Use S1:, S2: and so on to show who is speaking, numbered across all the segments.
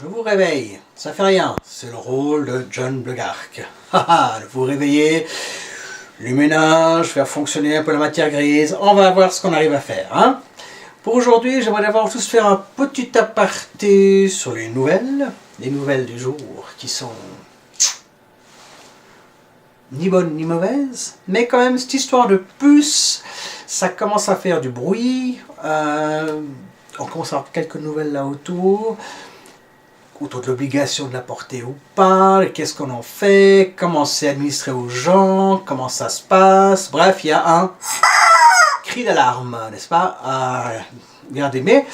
S1: je vous réveille. Ça fait rien, c'est le rôle de John Blegark. Haha, vous réveiller, le ménage, faire fonctionner un peu la matière grise. On va voir ce qu'on arrive à faire. Hein. Pour aujourd'hui, j'aimerais d'abord tous faire un petit aparté sur les nouvelles du jour qui sont ni bonnes ni mauvaises, mais quand même cette histoire de puce, ça commence à faire du bruit. On commence à avoir quelques nouvelles là autour de l'obligation de la porter ou pas, qu'est-ce qu'on en fait, comment c'est administré aux gens, comment ça se passe, bref, il y a un cri d'alarme, n'est-ce pas? Regardez, mais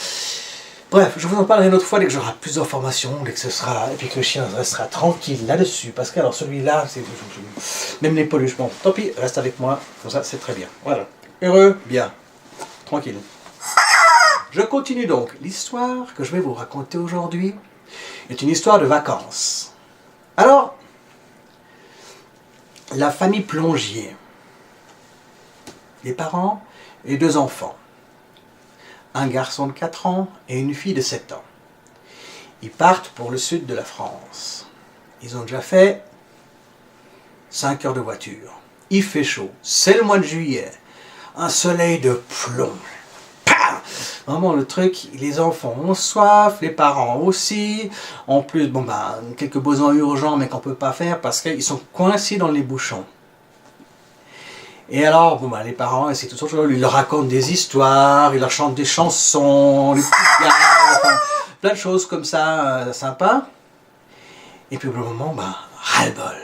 S1: bref, je vous en parlerai une autre fois dès que j'aurai plus d'informations, dès que ce sera, et puis que le chien restera tranquille là-dessus, parce que alors celui-là, c'est même les peluches, bon, tant pis, reste avec moi, comme ça c'est très bien, voilà, heureux, bien, tranquille. Je continue donc, l'histoire que je vais vous raconter aujourd'hui est une histoire de vacances. Alors, la famille Plongier, les parents et 2 enfants, un garçon de 4 ans et une fille de 7 ans. Ils partent pour le sud de la France. Ils ont déjà fait 5 heures de voiture. Il fait chaud, c'est le mois de juillet, un soleil de plomb. Vraiment le truc, les enfants ont soif, les parents aussi. En plus, bon bah, quelques besoins urgents mais qu'on peut pas faire parce qu'ils sont coincés dans les bouchons. Et alors, bon bah, les parents, c'est tout ça, ils leur racontent des histoires, ils leur chantent des chansons, les petites gars, enfin, plein de choses comme ça, sympas. Et puis au bout d'un moment, bah, ras-le-bol.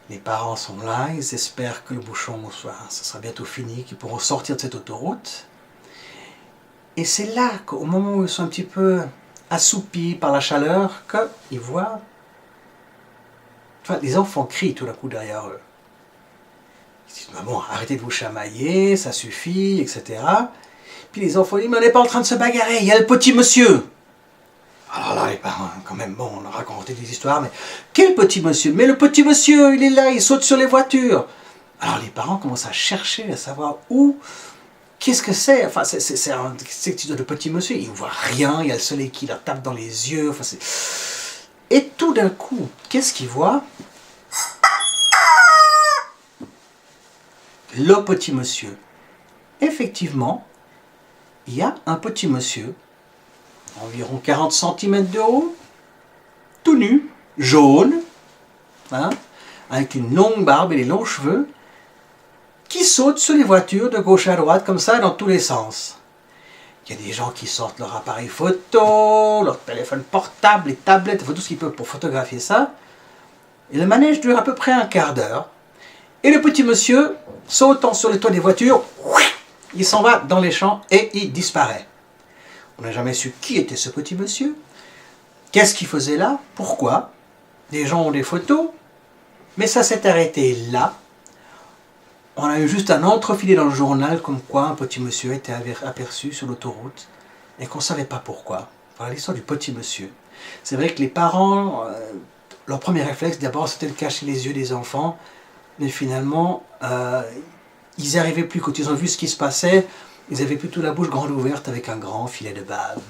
S1: Les parents sont là, ils espèrent que le bouchon, ça sera bientôt fini, qu'ils pourront sortir de cette autoroute. Et c'est là qu'au moment où ils sont un petit peu assoupis par la chaleur, qu'ils voient... Enfin, les enfants crient tout d'un coup derrière eux. Ils disent, maman, arrêtez de vous chamailler, ça suffit, etc. Puis les enfants disent, mais on n'est pas en train de se bagarrer, il y a le petit monsieur. Alors là, les parents, quand même, bon, on leur a raconté des histoires, mais quel petit monsieur? Mais le petit monsieur, il est là, il saute sur les voitures. Alors les parents commencent à chercher, à savoir où... Qu'est-ce que c'est? Enfin, c'est cette histoire de petit monsieur, il ne voit rien, il y a le soleil qui leur tape dans les yeux. Enfin, et tout d'un coup, qu'est-ce qu'il voit? Le petit monsieur. Effectivement, il y a un petit monsieur, environ 40 cm de haut, tout nu, jaune, hein, avec une longue barbe et des longs cheveux, qui sautent sur les voitures de gauche à droite, comme ça, dans tous les sens. Il y a des gens qui sortent leur appareil photo, leur téléphone portable, les tablettes, tout ce qu'ils peuvent pour photographier ça. Et le manège dure à peu près un quart d'heure. Et le petit monsieur, sautant sur le toit des voitures, il s'en va dans les champs et il disparaît. On n'a jamais su qui était ce petit monsieur, qu'est-ce qu'il faisait là, pourquoi. Les gens ont des photos, mais ça s'est arrêté là. On a eu juste un entrefilet dans le journal comme quoi un petit monsieur était aperçu sur l'autoroute et qu'on ne savait pas pourquoi. Voilà l'histoire du petit monsieur. C'est vrai que les parents, leur premier réflexe d'abord c'était de cacher les yeux des enfants, mais finalement ils n'y arrivaient plus. Quand ils ont vu ce qui se passait, ils avaient plutôt la bouche grande ouverte avec un grand filet de bave.